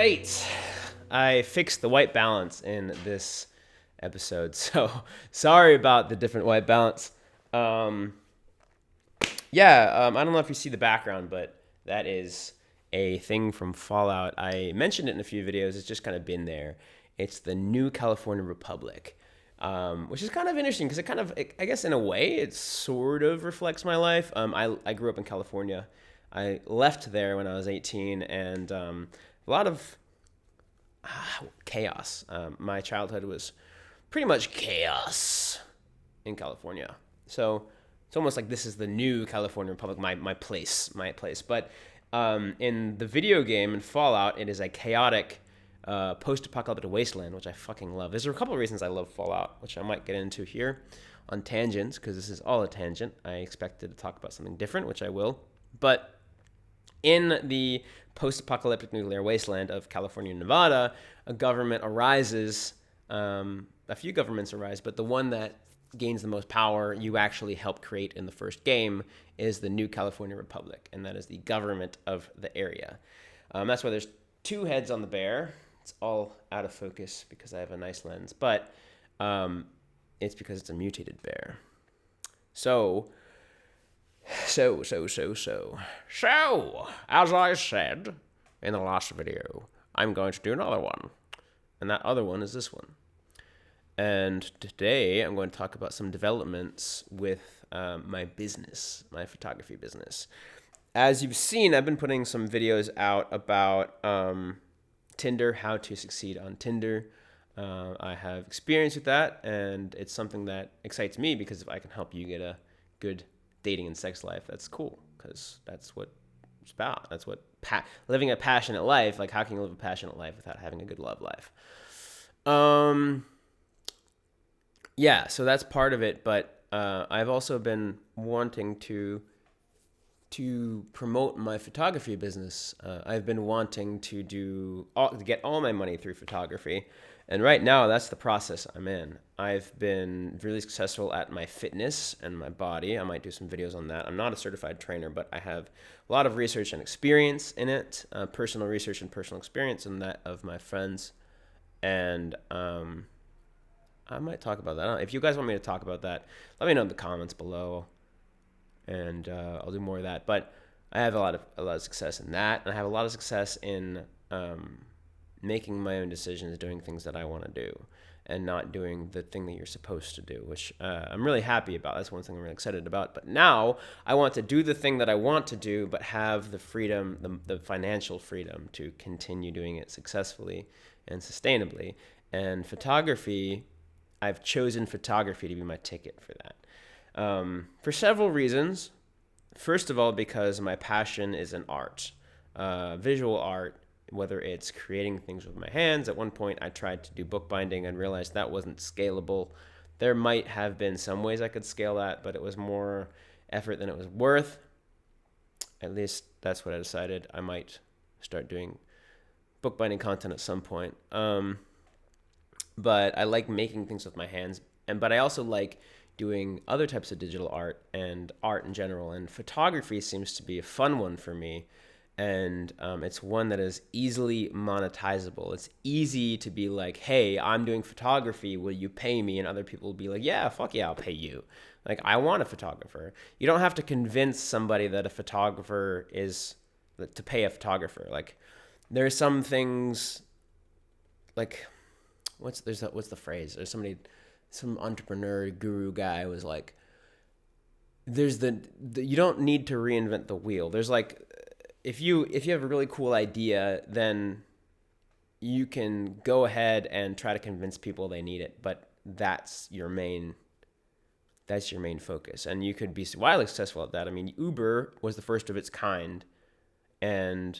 right. I fixed the white balance in this episode, so sorry about the different white balance. Um, I don't know if you see the background, but that is a thing from Fallout. I mentioned it in a few videos. It's just kind of been there. It's the New California Republic, which is kind of interesting because I guess in a way, it sort of reflects my life. I grew up in California. I left there when I was 18, and a lot of chaos. My childhood was pretty much chaos in California. So it's almost like this is the new California Republic, my place. But in the video game in Fallout, it is a chaotic post-apocalyptic wasteland, which I fucking love. There's a couple of reasons I love Fallout, which I might get into here on tangents, because this is all a tangent. I expected to talk about something different, which I will. But in the post-apocalyptic nuclear wasteland of California and Nevada, a government arises. A few governments arise, but the one that gains the most power, you actually help create in the first game, is the New California Republic, and that is the government of the area. That's why there's two heads on the bear. It's all out of focus because I have a nice lens, but it's because it's a mutated bear. So, as I said in the last video, I'm going to do another one, and that other one is this one. And today I'm going to talk about some developments with my business, my photography business. As you've seen, I've been putting some videos out about Tinder, how to succeed on Tinder. I have experience with that, and it's something that excites me because if I can help you get a good dating and sex life, that's cool, because that's what it's about. That's what living a passionate life. Like, how can you live a passionate life without having a good love life? Yeah, so that's part of it, but I've also been wanting to promote my photography business. I've been wanting to get all my money through photography, and right now that's the process I'm in. I've been really successful at my fitness and my body. I might do some videos on that. I'm not a certified trainer, but I have a lot of research and experience in it, personal research and personal experience, and that of my friends, and I might talk about that. If you guys want me to talk about that, let me know in the comments below, and I'll do more of that. But I have a lot of success in that, and I have a lot of success in making my own decisions, doing things that I want to do, and not doing the thing that you're supposed to do, which I'm really happy about. That's one thing I'm really excited about. But now I want to do the thing that I want to do, but have the freedom, the financial freedom to continue doing it successfully and sustainably. And photography, I've chosen photography to be my ticket for that. For several reasons. First of all, because my passion is in art, visual art, whether it's creating things with my hands. At one point, I tried to do bookbinding and realized that wasn't scalable. There might have been some ways I could scale that, but it was more effort than it was worth. At least that's what I decided. I might start doing bookbinding content at some point. But I like making things with my hands, but I also like doing other types of digital art and art in general, and photography seems to be a fun one for me, and it's one that is easily monetizable. It's easy to be like, hey, I'm doing photography, will you pay me? And other people will be like, yeah, fuck yeah, I'll pay you. Like, I want a photographer. You don't have to convince somebody that a photographer is to pay a photographer. Like, there are some things, like, what's the phrase? There's some entrepreneur guru guy was like, there's you don't need to reinvent the wheel. There's like, if you have a really cool idea, then you can go ahead and try to convince people they need it, but that's your main focus, and you could be wildly successful at that. I mean, Uber was the first of its kind, and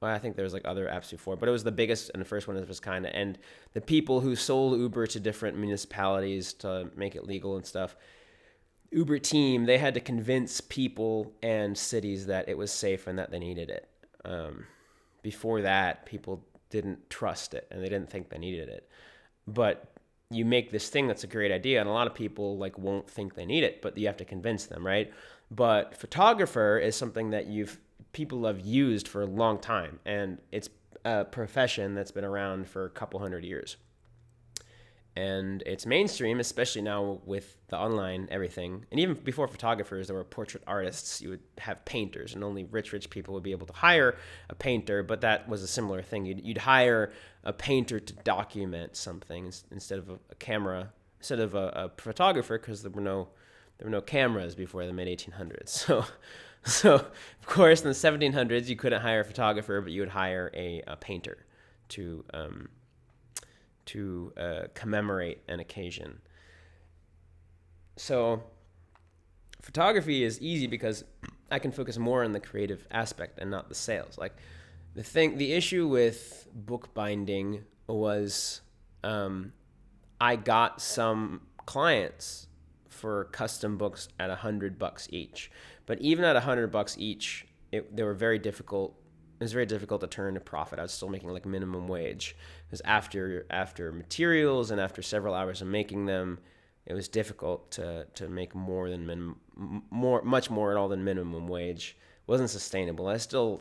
well, I think there was like other apps before, but it was the biggest and the first one of its kind. And the people who sold Uber to different municipalities to make it legal and stuff, Uber team, they had to convince people and cities that it was safe and that they needed it. Before that, people didn't trust it and they didn't think they needed it. But you make this thing that's a great idea, and a lot of people like won't think they need it, but you have to convince them, right? But photographer is something that people have used for a long time, and it's a profession that's been around for a couple hundred years. And it's mainstream, especially now with the online everything. And even before photographers, there were portrait artists. You would have painters, and only rich people would be able to hire a painter. But that was a similar thing. You'd hire a painter to document something instead of a camera, instead of a photographer, because there were no cameras before the mid 1800s. So of course in the 1700s you couldn't hire a photographer, but you would hire a painter to commemorate an occasion. So photography is easy because I can focus more on the creative aspect and not the sales. Like the issue with bookbinding was I got some clients for custom books at $100 each, but even at $100 each, they were very difficult. It was very difficult to turn a profit. I was still making like minimum wage, because after materials and after several hours of making them, it was difficult to make much more at all than minimum wage. It wasn't sustainable. I still,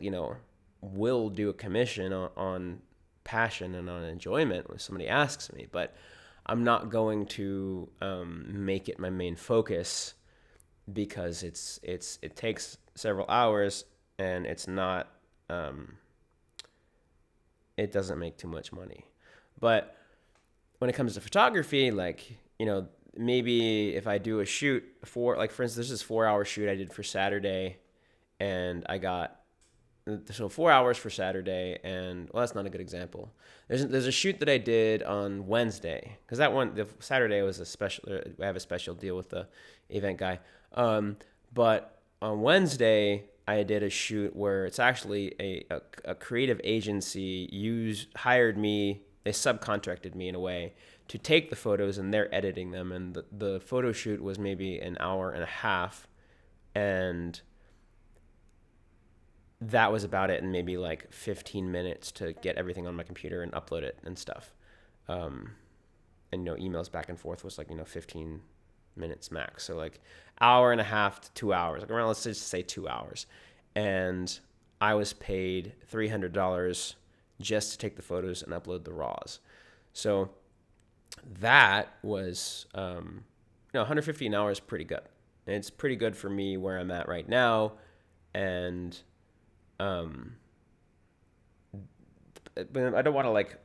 will do a commission on passion and on enjoyment when somebody asks me, but I'm not going to make it my main focus, because it takes several hours and it's not. It doesn't make too much money. But when it comes to photography, maybe if I do a shoot for instance, this is 4-hour shoot I did for Saturday, and I got 4 hours for Saturday, and that's not a good example. There's a shoot that I did on Wednesday, because the Saturday was I have a special deal with the event guy. But on Wednesday, I did a shoot where it's actually a creative agency hired me, they subcontracted me in a way to take the photos, and they're editing them. And the photo shoot was maybe an hour and a half, and that was about it, and maybe like 15 minutes to get everything on my computer and upload it and stuff. And emails back and forth was 15 minutes max. So like hour and a half to 2 hours, around, let's just say 2 hours. And I was paid $300 just to take the photos and upload the raws. So that was, $150 an hour is pretty good. And it's pretty good for me where I'm at right now. And, but I don't want to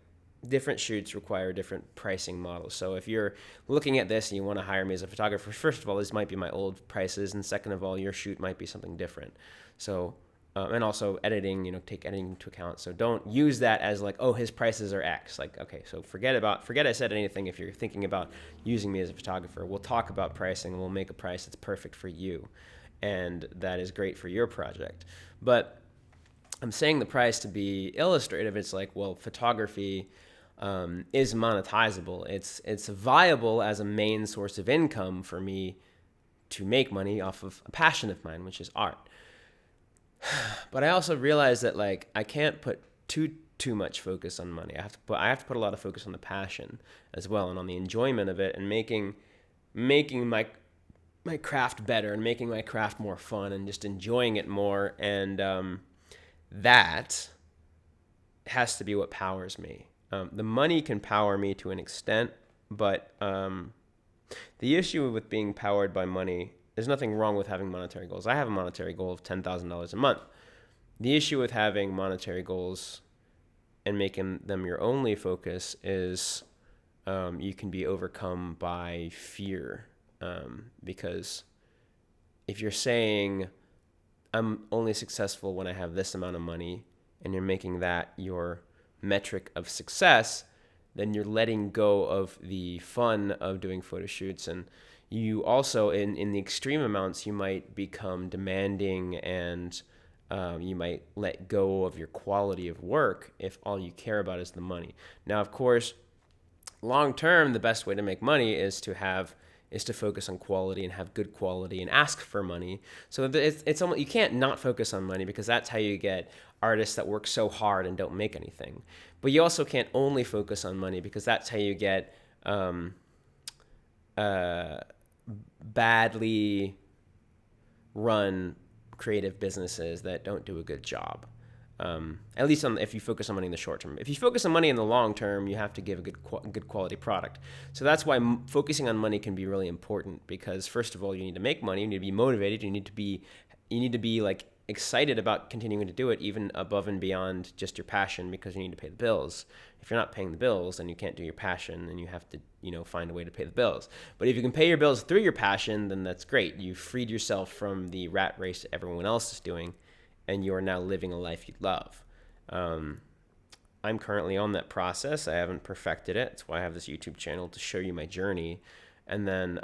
different shoots require different pricing models. So if you're looking at this and you want to hire me as a photographer, first of all, this might be my old prices, and second of all, your shoot might be something different. So, and also editing, take editing into account. So don't use that as his prices are X. Okay, so forget I said anything. If you're thinking about using me as a photographer, we'll talk about pricing, and we'll make a price that's perfect for you, and that is great for your project. But I'm saying the price to be illustrative. It's photography is monetizable. It's viable as a main source of income for me to make money off of a passion of mine, which is art. But I also realize that I can't put too much focus on money. I have to put a lot of focus on the passion as well, and on the enjoyment of it, and making my craft better, and making my craft more fun, and just enjoying it more. And that has to be what powers me. The money can power me to an extent, but the issue with being powered by money, there's nothing wrong with having monetary goals. I have a monetary goal of $10,000 a month. The issue with having monetary goals and making them your only focus is you can be overcome by fear. Because if you're saying, I'm only successful when I have this amount of money, and you're making that your metric of success, then you're letting go of the fun of doing photo shoots. And you also, in the extreme amounts, you might become demanding, and you might let go of your quality of work if all you care about is the money. Now, of course, long term, the best way to make money is to focus on quality and have good quality and ask for money. So it's almost, you can't not focus on money, because that's how you get artists that work so hard and don't make anything. But you also can't only focus on money, because that's how you get badly run creative businesses that don't do a good job. At least if you focus on money in the short term. If you focus on money in the long term, you have to give a good quality product. So that's why focusing on money can be really important, because first of all, you need to make money, you need to be motivated, you need to be like excited about continuing to do it, even above and beyond just your passion, because you need to pay the bills. If you're not paying the bills, then you can't do your passion, and you have to, find a way to pay the bills. But if you can pay your bills through your passion, then that's great. You've freed yourself from the rat race that everyone else is doing, and you are now living a life you love. I'm currently on that process. I haven't perfected it. That's why I have this YouTube channel, to show you my journey. And then,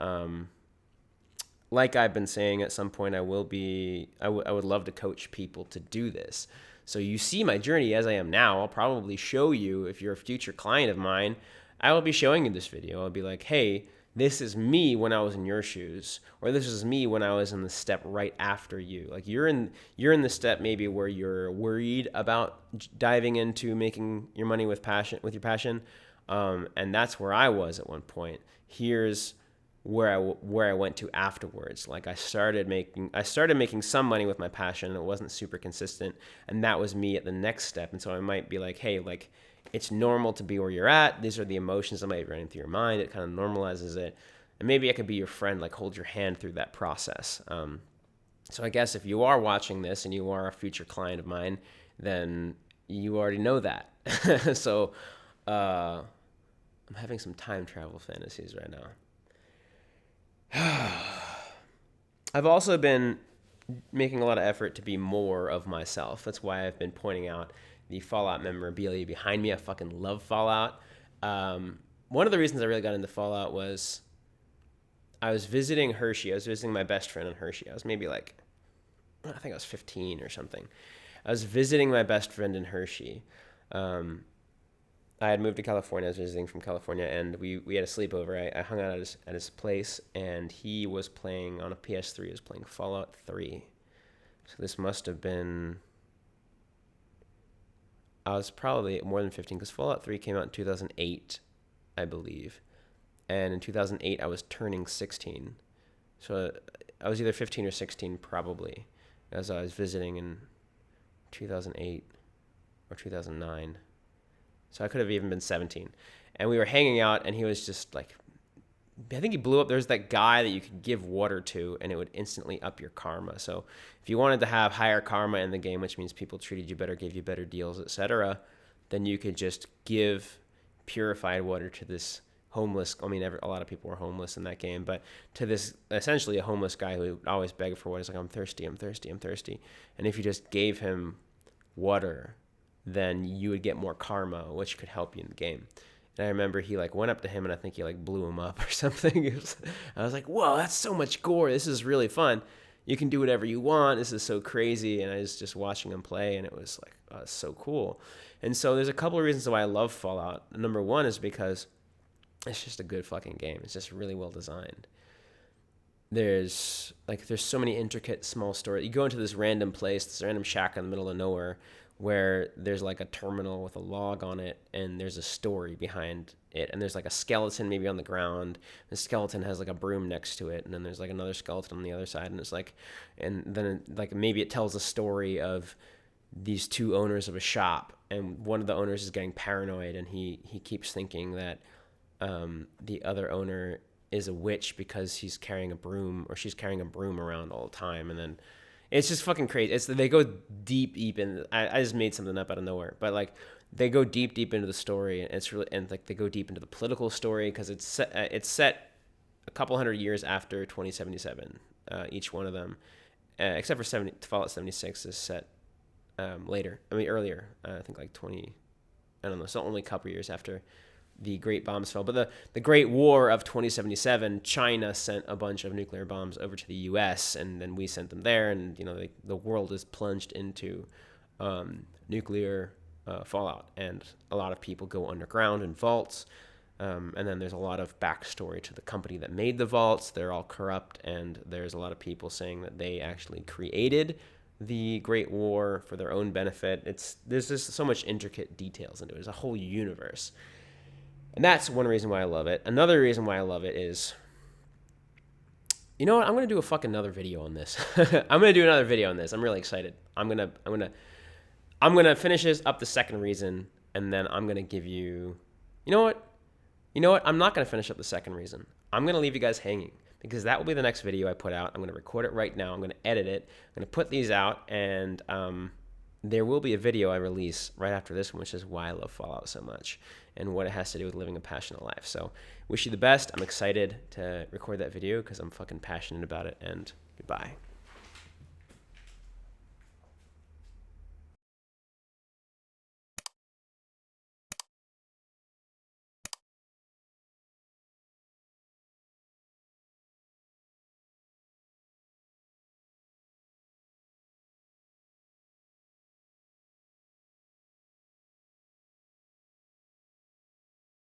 like I've been saying, at some point I would love to coach people to do this. So you see my journey as I am now. I'll probably show you, if you're a future client of mine, I will be showing you this video. I'll be like, hey, this is me when I was in your shoes, or this is me when I was in the step right after you. Like you're in the step maybe where you're worried about diving into making your money with your passion. And that's where I was at one point. Here's where I went to afterwards. Like I started making some money with my passion, and it wasn't super consistent, and that was me at the next step. And so I might be like, hey, like it's normal to be where you're at. These are the emotions that might be running through your mind. It kind of normalizes it, and maybe I could be your friend, like hold your hand through that process. So I guess if you are watching this and you are a future client of mine, then you already know that. So I'm having some time travel fantasies right now. I've also been making a lot of effort to be more of myself. That's why I've been pointing out the Fallout memorabilia behind me. I fucking love Fallout. One of the reasons I really got into Fallout was I was visiting Hershey. I was visiting my best friend in Hershey. I was maybe I think I was 15 or something. I was visiting my best friend in Hershey. I had moved to California. I was visiting from California, and we had a sleepover. I hung out at his place, and he was playing on a PS3. He was playing Fallout 3. So this must have been... I was probably more than 15, because Fallout 3 came out in 2008, I believe. And in 2008, I was turning 16. So I was either 15 or 16, probably, as I was visiting in 2008 or 2009. So I could have even been 17. And we were hanging out, and he was just like, I think he blew up. There's that guy that you could give water to, and it would instantly up your karma. So if you wanted to have higher karma in the game, which means people treated you better, gave you better deals, etc., then you could just give purified water to this homeless. I mean, a lot of people were homeless in that game, but to this essentially a homeless guy who would always beg for water. He's like, I'm thirsty, I'm thirsty, I'm thirsty. And if you just gave him water, then you would get more karma, which could help you in the game. And I remember he went up to him, and I think he blew him up or something. I was like, whoa, that's so much gore. This is really fun. You can do whatever you want. This is so crazy. And I was just watching him play, and it was like, oh, it's so cool. And so there's a couple of reasons why I love Fallout. Number one is because it's just a good fucking game. It's just really well designed. There's so many intricate small stories. You go into this random place, this random shack in the middle of nowhere, where there's a terminal with a log on it, and there's a story behind it, and there's a skeleton maybe on the ground. The skeleton has a broom next to it, and then there's another skeleton on the other side, and it's and then maybe it tells a story of these two owners of a shop, and one of the owners is getting paranoid, and he keeps thinking that the other owner is a witch because he's carrying a broom, or she's carrying a broom around all the time, and then it's just fucking crazy. They go deep in. I just made something up out of nowhere, but they go deep into the story, and it's really, and they go deep into the political story, because it's set a couple hundred years after 2077. Each one of them, except for Fallout 76 is set later. I mean earlier. I think 20. I don't know. So only a couple years after the Great Bombs fell. But the Great War of 2077, China sent a bunch of nuclear bombs over to the U.S., and then we sent them there, and the world is plunged into nuclear fallout, and a lot of people go underground in vaults, and then there's a lot of backstory to the company that made the vaults. They're all corrupt, and there's a lot of people saying that they actually created the Great War for their own benefit. There's just so much intricate details into it. There's a whole universe. And that's one reason why I love it. Another reason why I love it is, you know what? I'm going to do a fucking another video on this. I'm going to do another video on this. I'm really excited. I'm going to I'm going to finish this up the second reason, and then I'm going to give you, you know what? You know what? I'm not going to finish up the second reason. I'm going to leave you guys hanging because that will be the next video I put out. I'm going to record it right now. I'm going to edit it. I'm going to put these out, and there will be a video I release right after this one, which is why I love Fallout so much and what it has to do with living a passionate life. So wish you the best. I'm excited to record that video because I'm fucking passionate about it, and goodbye.